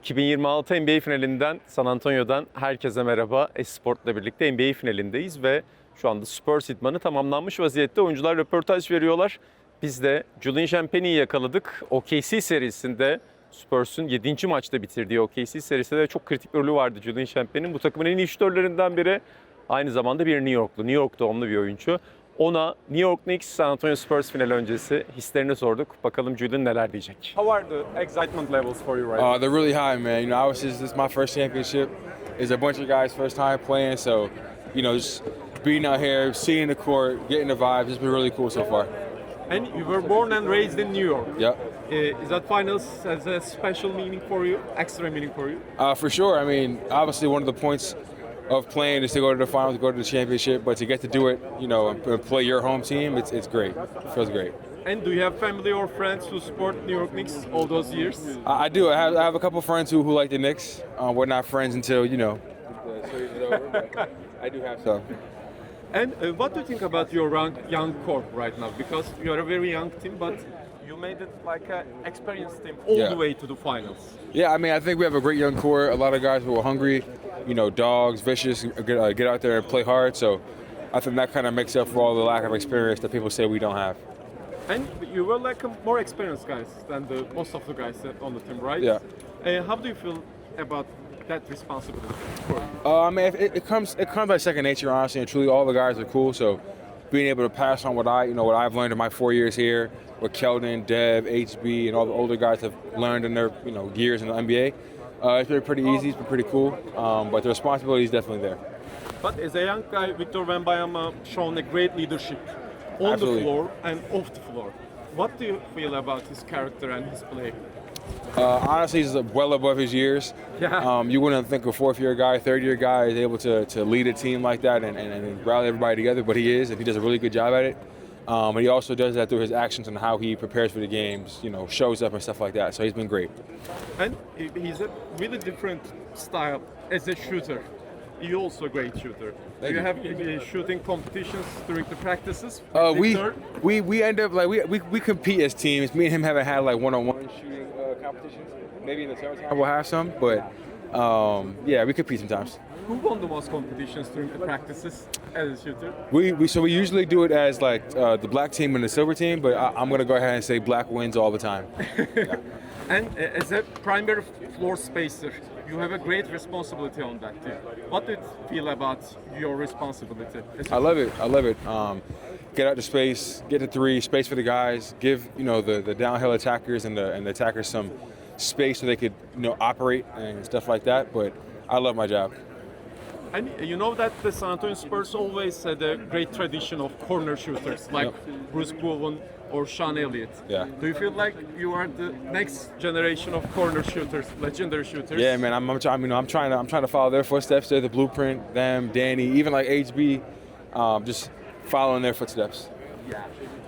2026 NBA finalinden San Antonio'dan herkese merhaba. Esport'la birlikte NBA finalindeyiz ve şu anda Spurs idmanı tamamlanmış vaziyette. Oyuncular röportaj veriyorlar. Biz de Julian Champagnie'yi yakaladık. OKC serisinde Spurs'ün 7. maçta bitirdiği OKC serisinde çok kritik bir rolü vardı Julian Champagnie'nin. Bu takımın en iyi şütörlerinden biri. Aynı zamanda bir New Yorklu. New York doğumlu bir oyuncu. Ona New York Knicks, San Antonio Spurs final öncesi hislerini sorduk. Bakalım Julian neler diyecek. How are the excitement levels for you right now? They're really high, man. You know, obviously this is my first championship. It's a bunch of guys' first time playing, so just being out here, seeing the court, getting the vibes, it's been really cool so far. And you were born and raised in New York. Yep. Is that finals has a special meaning for you, extra meaning for you? For sure. I mean, obviously one of the points of playing is to go to the finals, go to the championship, but to get to do it, and play your home team, it's great. It feels great. And do you have family or friends who support New York Knicks all those years? I do. I have a couple friends who like the Knicks. We're not friends until, the series is over, but I do have some. And what do you think about your young core right now? Because you are a very young team, but you made it like an experienced team all the way to the finals. Yeah, I mean, I think we have a great young core. A lot of guys who are hungry, dogs, vicious, get out there and play hard. So I think that kind of makes up for all the lack of experience that people say we don't have. And you were like more experienced guys than most of the guys on the team, right? Yeah. How do you feel about that responsibility? I mean, it comes like second nature, honestly, and truly, all the guys are cool. So being able to pass on what I've learned in my 4 years here, what Keldon, Dev, HB, and all the older guys have learned in their years in the NBA. It's been pretty easy. It's been pretty cool. But the responsibility is definitely there. But as a young guy, Victor Wembanyama shown a great leadership on Absolutely. the floor and off the floor. What do you feel about his character and his play? Honestly, he's well above his years. Yeah. You wouldn't think a fourth-year guy, third-year guy is able to lead a team like that and rally everybody together, but he is, and he does a really good job at it. And he also does that through his actions and how he prepares for the games, shows up and stuff like that. So he's been great. And he's a really different style as a shooter. You're also a great shooter. Thank you you. have shooting competitions during the practices? We Victor? end up we compete as teams. Me and him haven't had like one-on-one shooting competitions. Maybe in the summertime we'll have some, but yeah, we compete sometimes. Who won the most competitions during the practices as a shooter? We usually do it as like the black team and the silver team, but I'm gonna go ahead and say black wins all the time. And as a primary floor spacer, you have a great responsibility on that team. What do you feel about your responsibility? I love it. Get out to space, get to three, space for the guys, give the downhill attackers and the attackers some space so they could operate and stuff like that. But I love my job. And you know that the San Antonio Spurs always had a great tradition of corner shooters like Bruce Bowen or Sean Elliott. Yeah. Do you feel like you are the next generation of corner shooters, legendary shooters? Yeah, man. I'm trying to follow their footsteps. They're the blueprint. Them, Danny, even like HB, just following their footsteps. Yeah.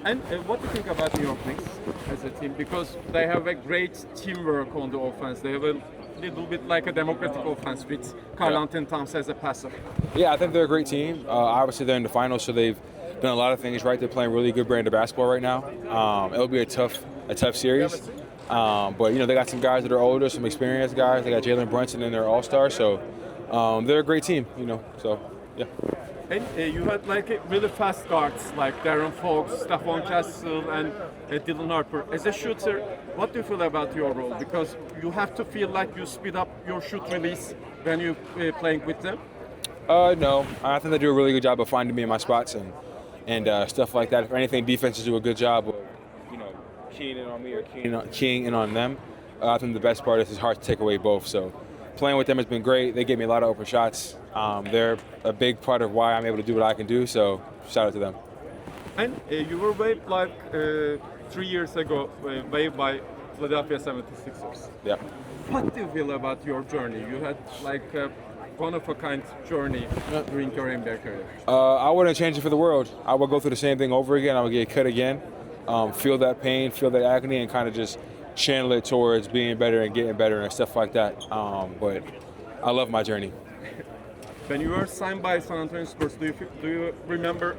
And what do you think about New York Knicks as a team? Because they have a great teamwork on the offense. They have a little bit like a democratic offense with Karl Anthony Towns as a passer. Yeah, I think they're a great team. Obviously, they're in the finals, so they've done a lot of things right. They're playing really good brand of basketball right now. It'll be a tough series. But they got some guys that are older, some experienced guys. They got Jalen Brunson in their All-Star, so they're a great team. So yeah. And you had like really fast guards like Darren Fox, Stephon Castle, and Dylan Harper. As a shooter, what do you feel about your role? Because you have to feel like you speed up your shoot release when you're playing with them. No, I think they do a really good job of finding me in my spots and stuff like that. If anything, defenses do a good job of keying in on me or keying in on them. I think the best part is it's hard to take away both. So playing with them has been great. They give me a lot of open shots. They're a big part of why I'm able to do what I can do. So shout out to them. And you were waived like 3 years ago, waived by Philadelphia 76ers. Yeah. What do you feel about your journey? You had like a one-of-a-kind journey during your NBA career. I wouldn't change it for the world. I would go through the same thing over again. I would get cut again, feel that pain, feel that agony, and kind of just channel it towards being better and getting better and stuff like that. But I love my journey. When you were signed by San Antonio Spurs, do you remember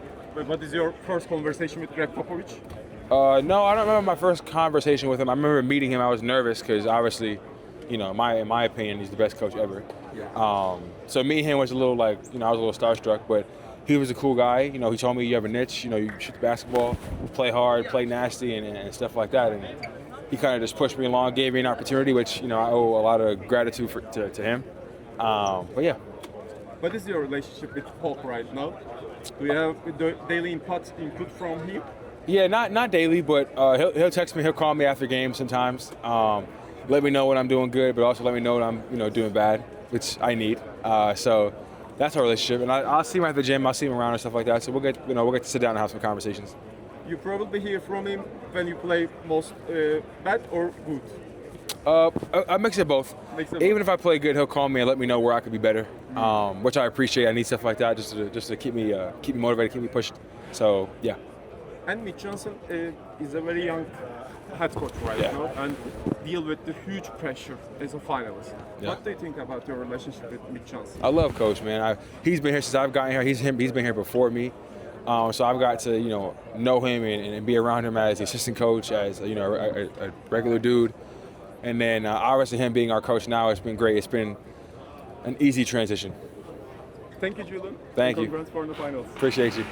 what is your first conversation with Greg Popovich? No, I don't remember my first conversation with him. I remember meeting him. I was nervous because obviously in my opinion, he's the best coach ever. Yeah. So me and him was a little like, I was a little starstruck, but he was a cool guy. He told me you have a niche. You shoot the basketball, play hard, play nasty, and stuff like that. And he kind of just pushed me along, gave me an opportunity, which I owe a lot of gratitude to him. But yeah. What is your relationship with Pop right now? Do you have the daily input from him? Yeah, not daily, but he'll text me, he'll call me after games sometimes. Let me know when I'm doing good, but also let me know when I'm doing bad, which I need. So that's our relationship, and I'll see him at the gym, I'll see him around and stuff like that. So we'll get to sit down and have some conversations. You probably hear from him when you play most bad or good. I mix it both. Even if I play good, he'll call me and let me know where I could be better, which I appreciate. I need stuff like that just to keep me motivated, keep me pushed. So yeah. And Mitch Johnson is a very young head coach right now and deal with the huge pressure as a finalist. Yeah. What do you think about your relationship with Mitch Johnson? I love Coach, man. He's been here since I've gotten here. He's been here before me. So I've got to know him and be around him as the assistant coach, as a regular dude. And then obviously him being our coach now, it's been great. It's been an easy transition. Thank you, Julian. Thank you. Congrats for the finals. Appreciate you.